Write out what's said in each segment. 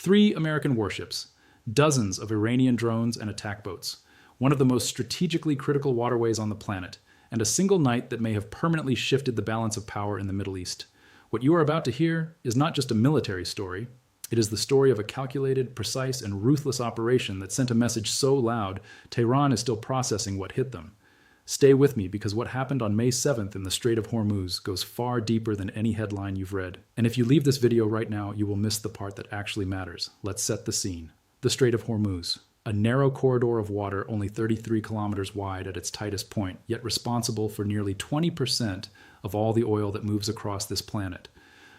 3 American warships, dozens of Iranian drones and attack boats, one of the most strategically critical waterways on the planet, and a single night that may have permanently shifted the balance of power in the Middle East. What you are about to hear is not just a military story. It is the story of a calculated, precise, and ruthless operation that sent a message so loud, Tehran is still processing what hit them. Stay with me, because what happened on May 7th in the Strait of Hormuz goes far deeper than any headline you've read. And if you leave this video right now, you will miss the part that actually matters. Let's set the scene. The Strait of Hormuz, a narrow corridor of water only 33 kilometers wide at its tightest point, yet responsible for nearly 20% of all the oil that moves across this planet.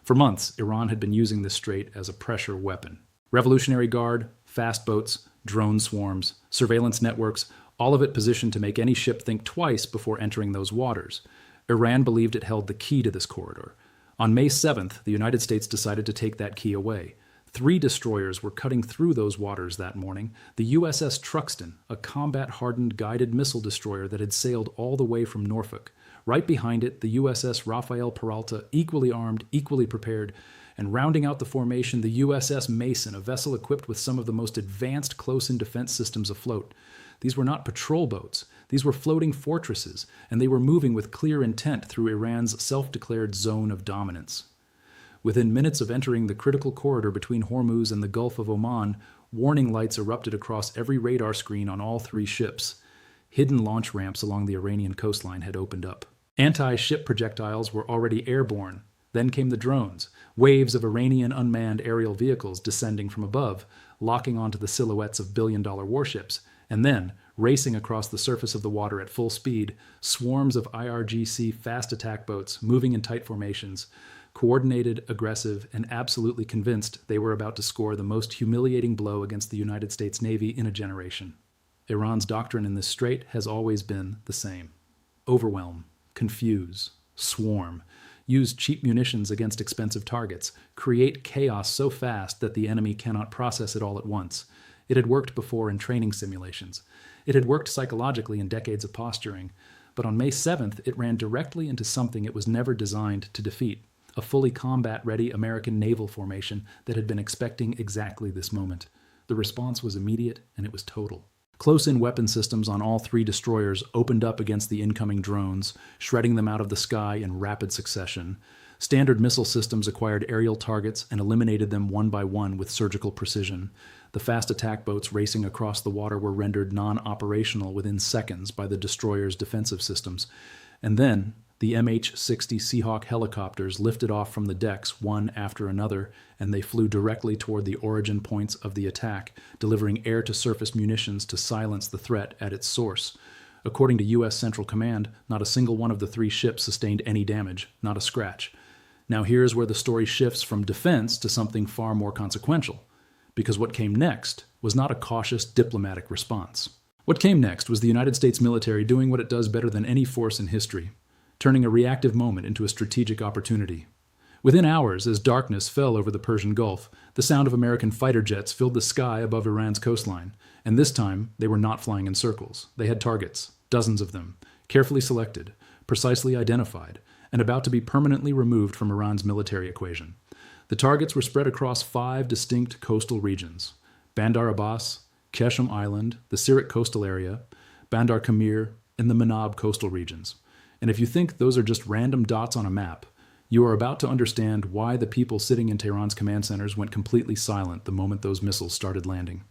For months, Iran had been using this strait as a pressure weapon. Revolutionary Guard, fast boats, drone swarms, surveillance networks, all of it positioned to make any ship think twice before entering those waters. Iran believed it held the key to this corridor. On May 7th, the United States decided to take that key away. 3 destroyers were cutting through those waters that morning. The USS Truxtun, a combat-hardened guided missile destroyer that had sailed all the way from Norfolk. Right behind it, the USS Raphael Peralta, equally armed, equally prepared, and rounding out the formation, the USS Mason, a vessel equipped with some of the most advanced close-in defense systems afloat. These were not patrol boats. These were floating fortresses, and they were moving with clear intent through Iran's self-declared zone of dominance. Within minutes of entering the critical corridor between Hormuz and the Gulf of Oman, warning lights erupted across every radar screen on all 3 ships. Hidden launch ramps along the Iranian coastline had opened up. Anti-ship projectiles were already airborne. Then came the drones, waves of Iranian unmanned aerial vehicles descending from above, locking onto the silhouettes of billion-dollar warships. And then, racing across the surface of the water at full speed, swarms of IRGC fast attack boats moving in tight formations, coordinated, aggressive, and absolutely convinced they were about to score the most humiliating blow against the United States Navy in a generation. Iran's doctrine in this strait has always been the same. Overwhelm, confuse, swarm, use cheap munitions against expensive targets, create chaos so fast that the enemy cannot process it all at once. It had worked before in training simulations. It had worked psychologically in decades of posturing. But on May 7th, it ran directly into something it was never designed to defeat, a fully combat-ready American naval formation that had been expecting exactly this moment. The response was immediate, and it was total. Close-in weapon systems on all 3 destroyers opened up against the incoming drones, shredding them out of the sky in rapid succession. Standard missile systems acquired aerial targets and eliminated them one by one with surgical precision. The fast attack boats racing across the water were rendered non-operational within seconds by the destroyer's defensive systems. And then, the MH-60 Seahawk helicopters lifted off from the decks one after another, and they flew directly toward the origin points of the attack, delivering air-to-surface munitions to silence the threat at its source. According to U.S. Central Command, not a single one of the 3 ships sustained any damage, not a scratch. Now here's where the story shifts from defense to something far more consequential, because what came next was not a cautious diplomatic response. What came next was the United States military doing what it does better than any force in history, turning a reactive moment into a strategic opportunity. Within hours, as darkness fell over the Persian Gulf, the sound of American fighter jets filled the sky above Iran's coastline, and this time they were not flying in circles. They had targets, dozens of them, carefully selected, precisely identified, and about to be permanently removed from Iran's military equation. The targets were spread across 5 distinct coastal regions: Bandar Abbas, Qeshm Island, the Sirik coastal area, Bandar Kamir, and the Manab coastal regions. And if you think those are just random dots on a map, you are about to understand why the people sitting in Tehran's command centers went completely silent the moment those missiles started landing.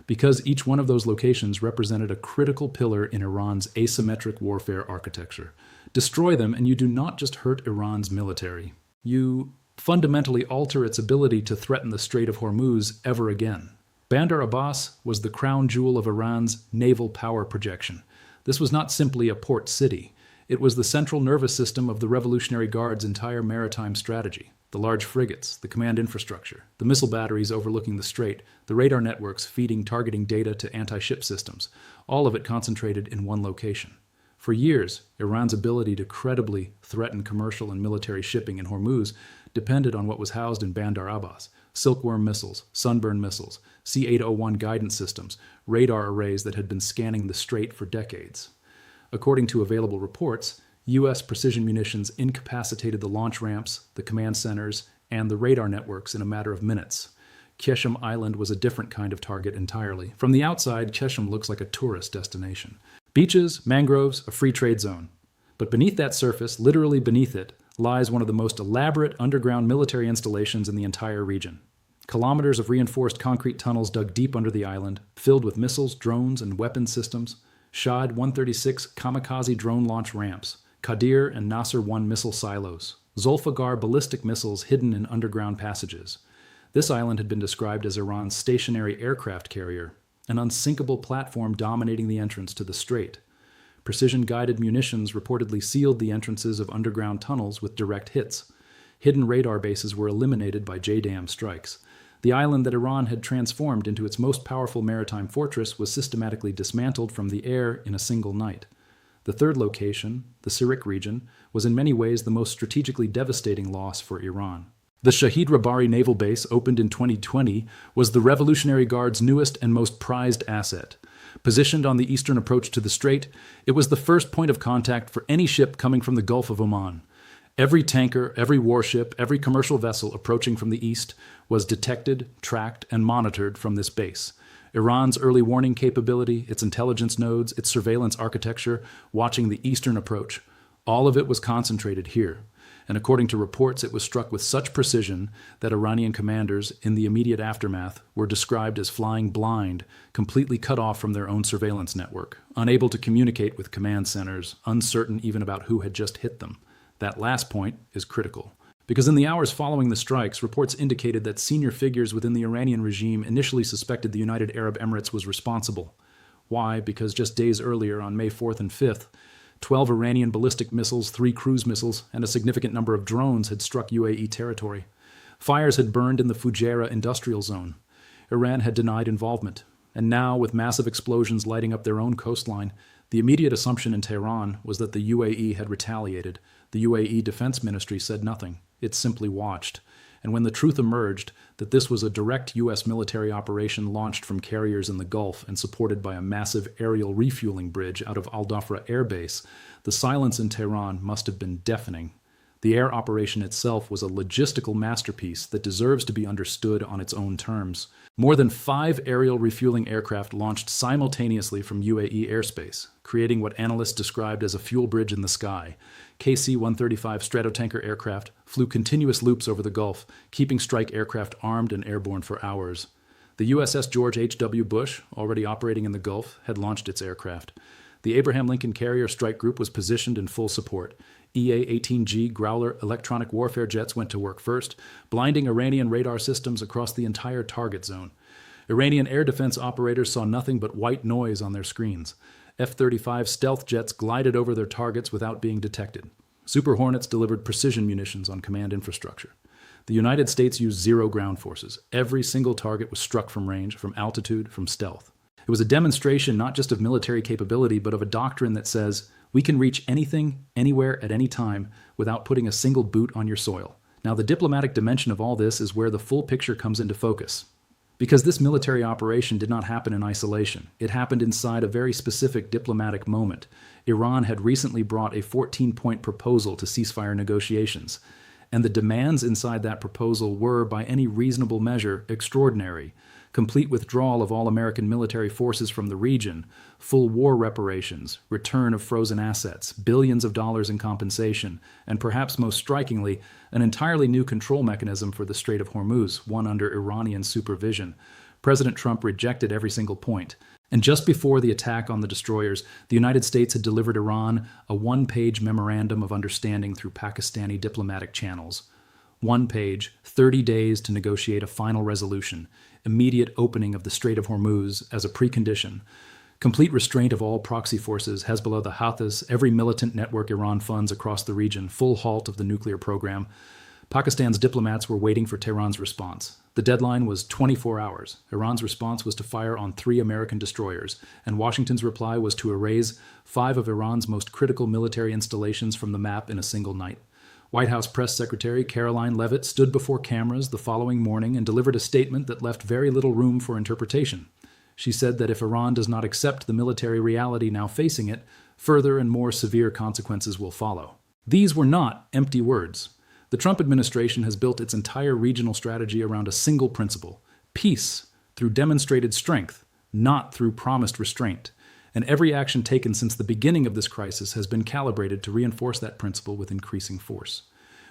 Because each one of those locations represented a critical pillar in Iran's asymmetric warfare architecture. Destroy them, and you do not just hurt Iran's military. You fundamentally alter its ability to threaten the Strait of Hormuz ever again. Bandar Abbas was the crown jewel of Iran's naval power projection. This was not simply a port city. It was the central nervous system of the Revolutionary Guard's entire maritime strategy. The large frigates, the command infrastructure, the missile batteries overlooking the strait, the radar networks feeding targeting data to anti-ship systems, all of it concentrated in one location. For years, Iran's ability to credibly threaten commercial and military shipping in Hormuz depended on what was housed in Bandar Abbas: silkworm missiles, sunburn missiles, C-801 guidance systems, radar arrays that had been scanning the strait for decades. According to available reports, U.S. precision munitions incapacitated the launch ramps, the command centers, and the radar networks in a matter of minutes. Qeshm Island was a different kind of target entirely. From the outside, Qeshm looks like a tourist destination. Beaches, mangroves, a free trade zone. But beneath that surface, literally beneath it, lies one of the most elaborate underground military installations in the entire region. Kilometers of reinforced concrete tunnels dug deep under the island, filled with missiles, drones, and weapon systems, Shahid 136 kamikaze drone launch ramps, Qadir and Nasser 1 missile silos, Zulfiqar ballistic missiles hidden in underground passages. This island had been described as Iran's stationary aircraft carrier, an unsinkable platform dominating the entrance to the strait. Precision-guided munitions reportedly sealed the entrances of underground tunnels with direct hits. Hidden radar bases were eliminated by JDAM strikes. The island that Iran had transformed into its most powerful maritime fortress was systematically dismantled from the air in a single night. The third location, the Sirik region, was in many ways the most strategically devastating loss for Iran. The Shahid Rabari naval base, opened in 2020, was the Revolutionary Guard's newest and most prized asset. Positioned on the eastern approach to the strait, it was the first point of contact for any ship coming from the Gulf of Oman. Every tanker, every warship, every commercial vessel approaching from the east was detected, tracked, and monitored from this base. Iran's early warning capability, its intelligence nodes, its surveillance architecture, watching the eastern approach, all of it was concentrated here. And according to reports, it was struck with such precision that Iranian commanders, in the immediate aftermath, were described as flying blind, completely cut off from their own surveillance network, unable to communicate with command centers, uncertain even about who had just hit them. That last point is critical, because in the hours following the strikes, reports indicated that senior figures within the Iranian regime initially suspected the United Arab Emirates was responsible. Why? Because just days earlier, on May 4th and 5th, 12 Iranian ballistic missiles, 3 cruise missiles, and a significant number of drones had struck UAE territory. Fires had burned in the Fujairah industrial zone. Iran had denied involvement. And now, with massive explosions lighting up their own coastline, the immediate assumption in Tehran was that the UAE had retaliated. The UAE Defense Ministry said nothing. It simply watched. And when the truth emerged that this was a direct U.S. military operation launched from carriers in the Gulf and supported by a massive aerial refueling bridge out of Al Dhafra Air Base, the silence in Tehran must have been deafening. The air operation itself was a logistical masterpiece that deserves to be understood on its own terms. More than 5 aerial refueling aircraft launched simultaneously from UAE airspace, creating what analysts described as a fuel bridge in the sky. KC-135 Stratotanker aircraft flew continuous loops over the Gulf, keeping strike aircraft armed and airborne for hours. The USS George H.W. Bush, already operating in the Gulf, had launched its aircraft. The Abraham Lincoln Carrier Strike Group was positioned in full support. EA-18G Growler electronic warfare jets went to work first, blinding Iranian radar systems across the entire target zone. Iranian air defense operators saw nothing but white noise on their screens. F-35 stealth jets glided over their targets without being detected. Super Hornets delivered precision munitions on command infrastructure. The United States used 0 ground forces. Every single target was struck from range, from altitude, from stealth. It was a demonstration not just of military capability, but of a doctrine that says, we can reach anything, anywhere, at any time, without putting a single boot on your soil. Now, the diplomatic dimension of all this is where the full picture comes into focus. Because this military operation did not happen in isolation. It happened inside a very specific diplomatic moment. Iran had recently brought a 14-point proposal to ceasefire negotiations. And the demands inside that proposal were, by any reasonable measure, extraordinary. Complete withdrawal of all American military forces from the region, full war reparations, return of frozen assets, billions of dollars in compensation, and perhaps most strikingly, an entirely new control mechanism for the Strait of Hormuz, one under Iranian supervision. President Trump rejected every single point. And just before the attack on the destroyers, the United States had delivered Iran a 1-page memorandum of understanding through Pakistani diplomatic channels. 1 page, 30 days to negotiate a final resolution, immediate opening of the Strait of Hormuz as a precondition, complete restraint of all proxy forces, Hezbollah, the Houthis, every militant network Iran funds across the region, full halt of the nuclear program. Pakistan's diplomats were waiting for Tehran's response. The deadline was 24 hours. Iran's response was to fire on 3 American destroyers, and Washington's reply was to erase 5 of Iran's most critical military installations from the map in a single night. White House Press Secretary Caroline Leavitt stood before cameras the following morning and delivered a statement that left very little room for interpretation. She said that if Iran does not accept the military reality now facing it, further and more severe consequences will follow. These were not empty words. The Trump administration has built its entire regional strategy around a single principle: Peace through demonstrated strength, not through promised restraint. And every action taken since the beginning of this crisis has been calibrated to reinforce that principle with increasing force.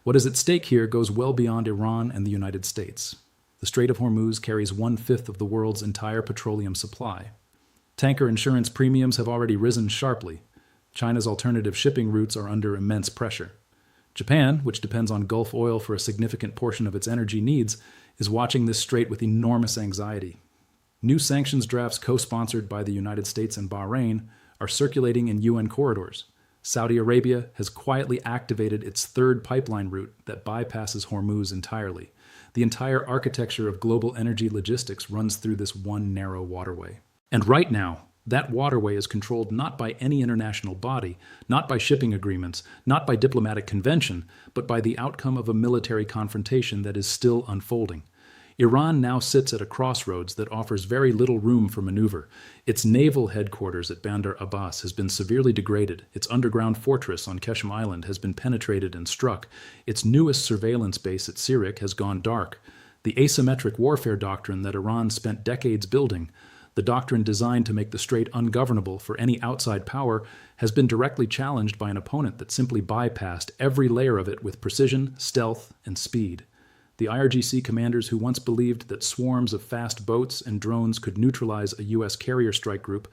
What is at stake here goes well beyond Iran and the United States. The Strait of Hormuz carries 1/5 of the world's entire petroleum supply. Tanker insurance premiums have already risen sharply. China's alternative shipping routes are under immense pressure. Japan, which depends on Gulf oil for a significant portion of its energy needs, is watching this strait with enormous anxiety. New sanctions drafts co-sponsored by the United States and Bahrain are circulating in UN corridors. Saudi Arabia has quietly activated its third pipeline route that bypasses Hormuz entirely. The entire architecture of global energy logistics runs through this one narrow waterway. And right now, that waterway is controlled not by any international body, not by shipping agreements, not by diplomatic convention, but by the outcome of a military confrontation that is still unfolding. Iran now sits at a crossroads that offers very little room for maneuver. Its naval headquarters at Bandar Abbas has been severely degraded. Its underground fortress on Qeshm Island has been penetrated and struck. Its newest surveillance base at Sirik has gone dark. The asymmetric warfare doctrine that Iran spent decades building, the doctrine designed to make the strait ungovernable for any outside power, has been directly challenged by an opponent that simply bypassed every layer of it with precision, stealth, and speed. The IRGC commanders who once believed that swarms of fast boats and drones could neutralize a U.S. carrier strike group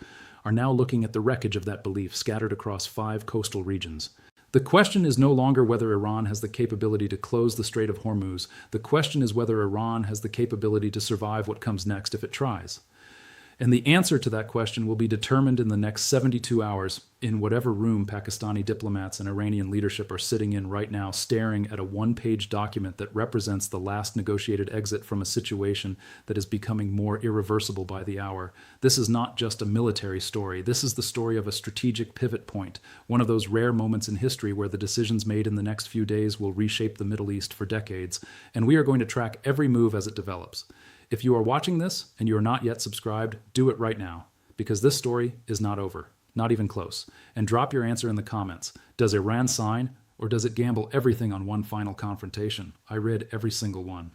are now looking at the wreckage of that belief scattered across 5 coastal regions. The question is no longer whether Iran has the capability to close the Strait of Hormuz. The question is whether Iran has the capability to survive what comes next if it tries. And the answer to that question will be determined in the next 72 hours in whatever room Pakistani diplomats and Iranian leadership are sitting in right now, staring at a one-page document that represents the last negotiated exit from a situation that is becoming more irreversible by the hour. This is not just a military story. This is the story of a strategic pivot point, one of those rare moments in history where the decisions made in the next few days will reshape the Middle East for decades, and we are going to track every move as it develops. If you are watching this and you are not yet subscribed, do it right now, because this story is not over, not even close. And drop your answer in the comments. Does Iran sign, or does it gamble everything on one final confrontation? I read every single one.